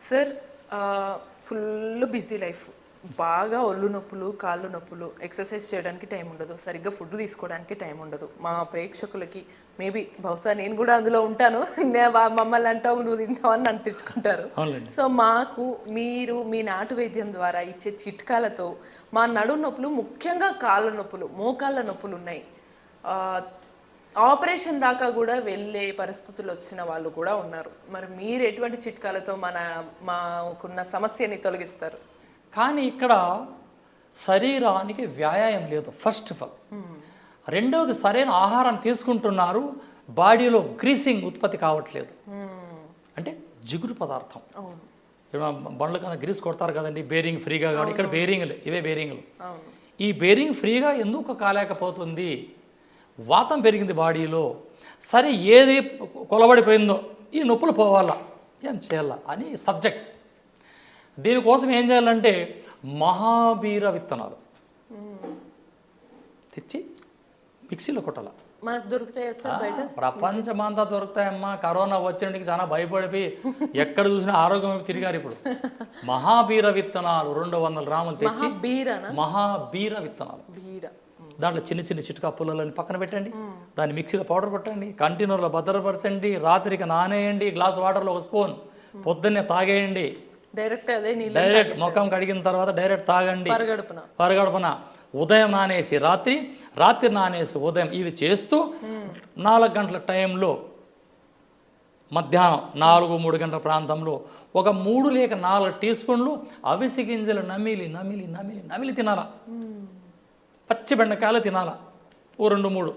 Sir full busy life, బాగా ఒళ్ళు నొప్పులు, కాళ్ళు నొప్పులు, ఎక్సర్సైజ్ చేయడానికి టైం ఉండదు, సరిగ్గా ఫుడ్ తీసుకోవడానికి టైం ఉండదు. మా ప్రేక్షకులకి మేబీ బహుశా నేను కూడా అందులో ఉంటాను, మమ్మల్ని అంటావు నువ్వు తింటావు అని నన్ను తిట్టుకుంటారు. సో మాకు మీరు మీ నాటు వైద్యం ద్వారా ఇచ్చే చిట్కాలతో మా నడు నొప్పులు, ముఖ్యంగా కాళ్ళ నొప్పులు, మోకాళ్ళ నొప్పులు ఉన్నాయి, ఆపరేషన్ దాకా కూడా వెళ్ళే పరిస్థితులు వచ్చిన వాళ్ళు కూడా ఉన్నారు. మరి మీరు ఎటువంటి చిట్కాలతో మాకున్న సమస్యని తొలగిస్తారు? కానీ ఇక్కడ శరీరానికి వ్యాయామం లేదు ఫస్ట్ ఆఫ్ ఆల్. రెండవది సరైన ఆహారం తీసుకుంటున్నారు, బాడీలో గ్రీసింగ్ ఉత్పత్తి కావట్లేదు. అంటే జిగురు పదార్థం. బండ్ల కన్నా గ్రీస్ కొడతారు కదండి, బేరింగ్ ఫ్రీగా కాదు. ఇక్కడ బేరింగ్లు, ఇవే బేరింగ్లు. ఈ బేరింగ్ ఫ్రీగా ఎందుకు కాలేకపోతుంది? వాతం పెరిగింది బాడీలో. సరే, ఏది కొలబడిపోయిందో ఈ నొప్పులు పోవాలా, ఏం చేయాలా అని సబ్జెక్ట్. దీనికోసం ఏం చేయాలంటే మహాబీర విత్తనాలు తెచ్చి మిక్సీలో కొట్టాల. మనకు దొరుకుతాయి సార్ బయట? ప్రపంచమంతా దొరుకుతాయమ్మా. కరోనా వచ్చినకి చాలా భయపడిపోయి ఎక్కడ చూసినా ఆరోగ్యం తిరిగారు. ఇప్పుడు మహాబీర విత్తనాలు 200 గ్రాములు తెచ్చి, మహాబీర విత్తనాలు, దాంట్లో చిన్న చిన్న చిట్కా పుల్లలని పక్కన పెట్టండి, దాన్ని మిక్సీలో పౌడర్ కొట్టండి, కంటైనర్లో భద్రపరచండి, రాత్రికి నానేయండి, గ్లాస్ వాటర్లో 1 స్పూన్, పొద్దున్నే తాగేయండి. డైరెక్ట్ ముఖం కడిగిన తర్వాత డైరెక్ట్ తాగండి పరగడుపున. ఉదయం నానేసి రాత్రి నానేసి ఉదయం, ఇవి చేస్తూ 4 గంటల టైంలో, మధ్యాహ్నం 4-3 గంటల ప్రాంతంలో ఒక 3 లేక 4 టీ స్పూన్లు అవిసె గింజలు నమిలి తినాలా. పచ్చి బెండకాయలు తినాలా, 2-3.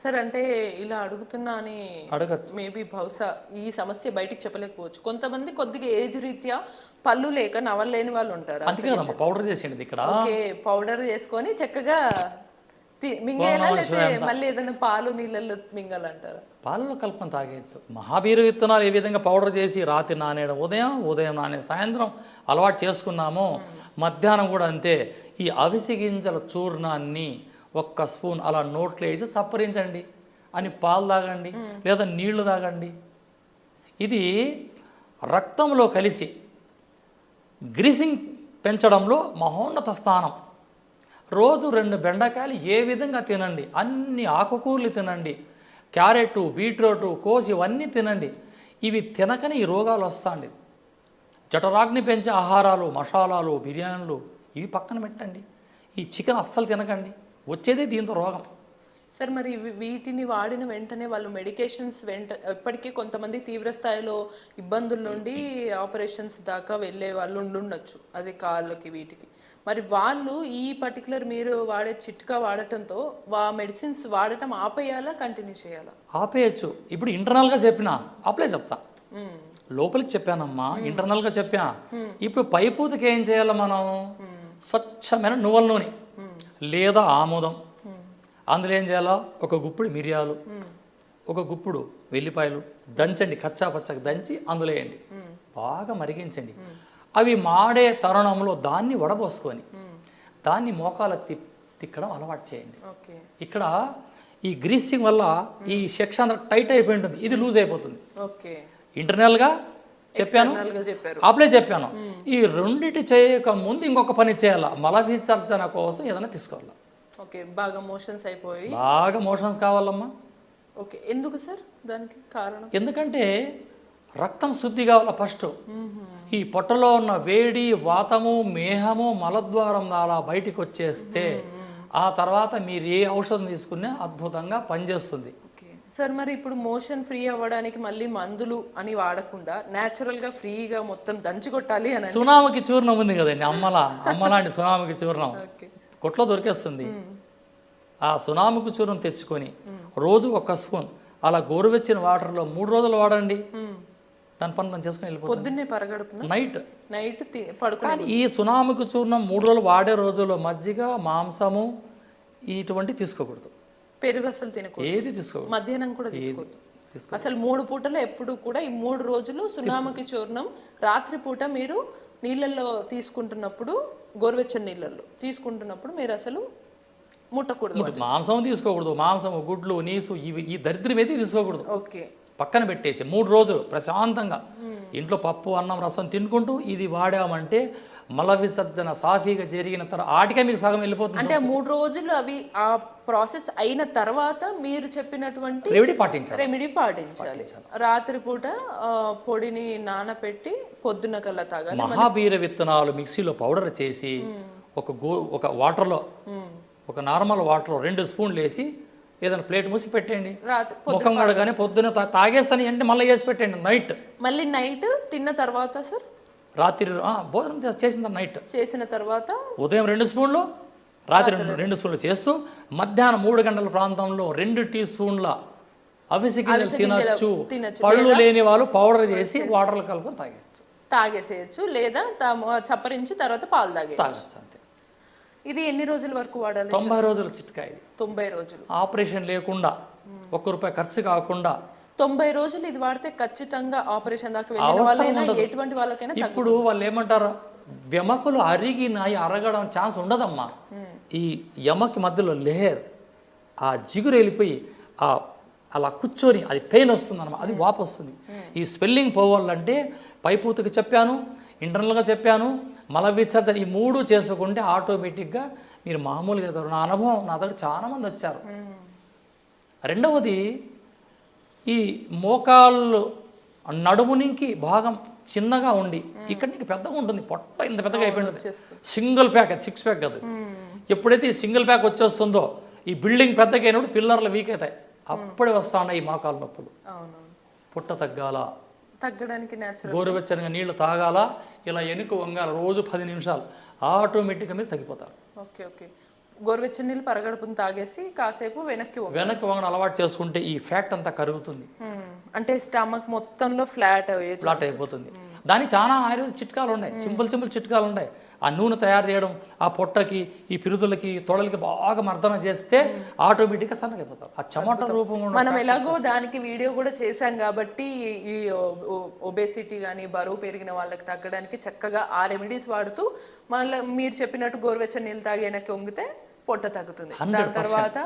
సార్ అంటే ఇలా అడుగుతున్నా అని అడగచ్చు, మేబీ బహుశా ఈ సమస్య బయటికి చెప్పలేకపోవచ్చు. కొంతమంది కొద్దిగా ఏజ్ రీత్యా పళ్ళు లేక నవలేని వాళ్ళు ఉంటారు. పౌడర్ చేసేది ఇక్కడ. ఓకే, పౌడర్ చేసుకొని చక్కగా మింగేలా, లేకపోతే మళ్ళీ ఏదైనా పాలు నీళ్ళల్లో మింగాలంటారా? పాలలో కలుపుకొని తాగేయచ్చు. మహాబీర విత్తనాలు ఏ విధంగా పౌడర్ చేసి రాత్రి నానేయడం, ఉదయం నానే సాయంత్రం అలవాటు చేసుకున్నామో, మధ్యాహ్నం కూడా అంతే. ఈ అవిసె గింజల చూర్ణాన్ని 1 స్పూన్ అలా నోట్లో వేసి సప్పరించండి, అని పాలు తాగండి లేదా నీళ్లు తాగండి. ఇది రక్తంలో కలిసి గ్రీసింగ్ పెంచడంలో మహోన్నత స్థానం. రోజు 2 బెండకాయలు ఏ విధంగా తినండి, అన్ని ఆకుకూరలు తినండి, క్యారెట్, బీట్రూట్, కోసి ఇవన్నీ తినండి. ఇవి తినకనే ఈ రోగాలు వస్తాండి. జఠరాగ్ని పెంచే ఆహారాలు, మసాలాలు, బిర్యానీలు ఇవి పక్కన పెట్టండి. ఈ చికెన్ అస్సలు తినకండి, వచ్చేదే దీంతో రోగం. సార్ మరి వీటిని వాడిన వెంటనే వాళ్ళు మెడికేషన్స్ ఎప్పటికీ కొంతమంది తీవ్ర స్థాయిలో ఇబ్బందుల నుండి ఆపరేషన్స్ దాకా వెళ్ళే వాళ్ళు ఉండొచ్చు, అది కాళ్ళకి వీటికి. మరి వాళ్ళు ఈ పర్టికులర్ మీరు వాడే చిట్కా వాడటంతో మెడిసిన్స్ వాడటం ఆపేయాలా, కంటిన్యూ చేయాలా? ఆపేయచ్చు. ఇప్పుడు ఇంటర్నల్గా చెప్పినా అప్లై చెప్తా, లోపలికి చెప్పానమ్మా, ఇంటర్నల్గా చెప్పా. ఇప్పుడు పైపూతకి ఏం చేయాలి మనం? స్వచ్ఛమైన నువ్వుల నూనె లేదా ఆముదం, అందులో ఏం చేయాలా? 1 గుప్పుడు మిరియాలు, 1 గుప్పుడు వెల్లిపాయలు దంచండి, కచ్చా పచ్చగా దంచి అందులో వేయండి, బాగా మరిగించండి. అవి మాడే తరుణంలో దాన్ని వడబోసుకొని దాన్ని మోకాలకు తిక్కడం అలవాటు చేయండి. ఇక్కడ ఈ గ్రీసింగ్ వల్ల ఈ సెక్షన్ టైట్ అయిపోయి ఉంటుంది, ఇది లూజ్ అయిపోతుంది. ఇంటర్నల్గా చెప్పాను, అప్లై చెప్పాను. ఈ రెండిటి చేయక ముందు ఇంకొక పని చేయాలా, మల విసర్జన కోసం ఏదైనా తీసుకోవాలా. బాగా మోషన్స్ అయిపోయి, బాగా మోషన్స్ కావాలమ్మా. ఎందుకు సార్ దానికి కారణం? ఎందుకంటే రక్తం శుద్ధి కావాలా ఫస్ట్. ఈ పొట్టలో ఉన్న వేడి, వాతము, మేహము మలద్వారం ద్వారా బయటికి వచ్చేస్తే ఆ తర్వాత మీరు ఏ ఔషధం తీసుకున్నా అద్భుతంగా పనిచేస్తుంది. సార్ మరి ఇప్పుడు మోషన్ ఫ్రీ అవ్వడానికి మళ్ళీ మందులు అని వాడకుండా న్యాచురల్గా ఫ్రీగా మొత్తం దంచి కొట్టాలి అని, సునామకి చూర్ణం ఉంది కదండి, అమ్మలాంటి సునామకి చూర్ణం కొట్లో దొరికేస్తుంది. ఆ సునామకి చూర్ణం తెచ్చుకొని రోజు 1 స్పూన్ అలా గోరువెచ్చిన వాటర్లో 3 రోజులు వాడండి, దాని పని మనం చేసుకుని వెళ్ళిపోతుంది. పొద్దున్నే పరగడుపున, నైట్ పడుకొని. ఈ సునామకి చూర్ణం 3 రోజులు వాడే రోజుల్లో మజ్జిగ, మాంసము ఇటువంటి తీసుకోకూడదు, పెరుగు అసలు తినకూడదు, ఏది తీసుకోకూడదు, మధ్యాహ్నం కూడా తీసుకోవద్దు అసలు. 3 పూటలు ఎప్పుడు కూడా ఈ 3 రోజులు సునామకి చూర్ణం రాత్రి పూట మీరు నీళ్ళల్లో తీసుకుంటున్నప్పుడు, గోరువెచ్చని నీళ్ళల్లో తీసుకుంటున్నప్పుడు మీరు అసలు ముట్టకూడదు. మాంసం తీసుకోకూడదు, మాంసం, గుడ్లు, నీసు, ఇవి ఈ దరిద్రం ఏది తీసుకోకూడదు. పక్కన పెట్టేసి 3 రోజులు ప్రశాంతంగా ఇంట్లో పప్పు అన్నం రసం తినుకుంటూ ఇది వాడామంటే మల విసర్జన సాఫీగా జరిగిన తర్వాత ఆటికే మీకు సగం వెళ్ళిపోతుంది. అంటే 3 రోజులు అవి ఆ ప్రాసెస్ అయిన తర్వాత మీరు చెప్పినటువంటి రెమెడీ పాటించాలి. రాత్రిపూట పొడిని నానపెట్టి పొద్దున కల్లా తాగాలి. మహాబీర విత్తనాలు మిక్సీలో పౌడర్ చేసి ఒక వాటర్లో ఒక నార్మల్ వాటర్లో 2 స్పూన్లు వేసి ఏదైనా ప్లేట్ మూసి పెట్టండి. ముఖం కడగానే పొద్దున తాగేస్తాను అంటే మళ్ళీ వేసి పెట్టండి నైట్. మళ్ళీ నైట్ తిన్న తర్వాత సార్ రాత్రి భోజనం చేసిన నైట్ చేసిన తర్వాత ఉదయం 2 స్పూన్లు రాత్రి 2 స్పూన్లు చేస్తూ మధ్యాహ్నం 3 గంటల ప్రాంతంలో 2 టీ స్పూన్ల అవిసె గింజలు తినచ్చు. పళ్ళు లేని వాళ్ళు పౌడర్ చేసి వాటర్లో కలుపుకొని తాగేసేయచ్చు, లేదా చప్పరించి తర్వాత పాలు తాగేయచ్చు. అంతే. ఇది ఎన్ని రోజుల వరకు వాడాలి? 90 రోజుల చిట్కా ఇది. 90 రోజులు ఆపరేషన్ లేకుండా ₹1 ఖర్చు కాకుండా 90 రోజులు ఇది వాడితే ఖచ్చితంగా ఆపరేషన్ దాకా వెళ్ళిన వాళ్ళైనా ఎటువంటి వాళ్ళకైనా. ఇప్పుడు వాళ్ళు ఏమంటారు, వెమకులు అరిగినాయి అరగడం ఛాన్స్ ఉండదమ్మా. ఈ ఎమకి మధ్యలో లేయర్ ఆ జిగురు వెళ్ళిపోయి అలా కూర్చొని అది పెయిన్ వస్తుంది అన్నమాట, అది వాపు వస్తుంది. ఈ స్వెల్లింగ్ పోవాలంటే పైపూతకి చెప్పాను, ఇంటర్నల్గా చెప్పాను, మల విసర్జన ఈ 3 చేసుకుంటే ఆటోమేటిక్గా మీరు మామూలుగా ఎదురు. నా అనుభవం నా దగ్గర చాలామంది వచ్చారు. రెండవది ఈ మోకాళ్ళు నడుమునికి భాగం చిన్నగా ఉండి ఇక్కడ నీకు పెద్దగా ఉంటుంది, పొట్ట ఇంత పెద్దగా అయిపోయింది. సింగిల్ ప్యాక్, అది 6 ప్యాక్ కాదు. ఎప్పుడైతే ఈ సింగిల్ ప్యాక్ వచ్చేస్తుందో ఈ బిల్డింగ్ పెద్దగా అయినప్పుడు పిల్లర్లు వీక్ అవుతాయి. అప్పుడే వస్తా ఉన్నాయి ఈ మోకాళ్ళ నొప్పులు. పుట్ట తగ్గడానికి గోరువెచ్చనిగా నీళ్లు తాగాల, ఇలా ఎనుక వంగాల రోజు 10 నిమిషాలు, ఆటోమేటిక్గా మీరు తగ్గిపోతారు. Okay okay. గోరువెచ్చని నీళ్ళు పరగడుపుని తాగేసి కాసేపు వెనక్కి వంగడం అలవాటు చేసుకుంటే ఈ ఫ్యాట్ అంతా కరుగుతుంది. అంటే స్టమక్ మొత్తంలో ఫ్లాట్ అయిపోతుంది. దానికి చాలా ఆయుర్వేద చిట్కాలు ఉన్నాయి, సింపుల్ చిట్కాలు ఉన్నాయి. ఆ నూనె తయారు చేయడం, ఆ పొట్టకి ఈ పిరుదులకి తొడలకి బాగా మర్దన చేస్తే ఆటోమేటిక్గా సన్నగైపోతారు. ఆ చెమట రూపం మనం ఎలాగో దానికి వీడియో కూడా చేశాం కాబట్టి ఈ ఒబేసిటీ కానీ బరువు పెరిగిన వాళ్ళకి తగ్గడానికి చక్కగా ఆ రెమెడీస్ వాడుతూ మళ్ళీ మీరు చెప్పినట్టు గోరువెచ్చని నీళ్ళు తాగి వెనక్కి వంగితే పొట్ట తగ్గుతుంది. దాని తర్వాత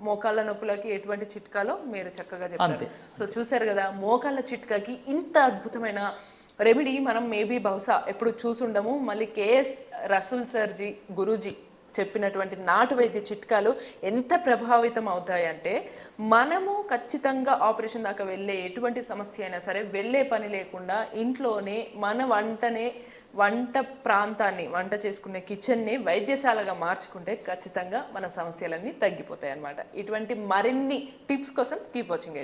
మోకాళ్ళ నొప్పులకి ఎటువంటి చిట్కాలో మీరు చక్కగా చెప్పారు. సో చూసారు కదా, మోకాళ్ళ చిట్కాకి ఇంత అద్భుతమైన రెమెడీ మనం మేబీ బహుశా ఎప్పుడు చూసుండము. మళ్ళీ కేఎస్ రసూల్ సర్జీ గురూజీ చెప్పినటువంటి నాటు వైద్య చిట్కాలు ఎంత ప్రభావితం అవుతాయంటే మనము ఖచ్చితంగా ఆపరేషన్ దాకా వెళ్ళే ఎటువంటి సమస్య అయినా సరే వెళ్ళే పని లేకుండా ఇంట్లోనే మన వంట ప్రాంతాన్ని, వంట చేసుకునే కిచెన్ని వైద్యశాలగా మార్చుకుంటే ఖచ్చితంగా మన సమస్యలన్నీ తగ్గిపోతాయి అన్నమాట. ఇటువంటి మరిన్ని టిప్స్ కోసం కీప్ వాచింగ్.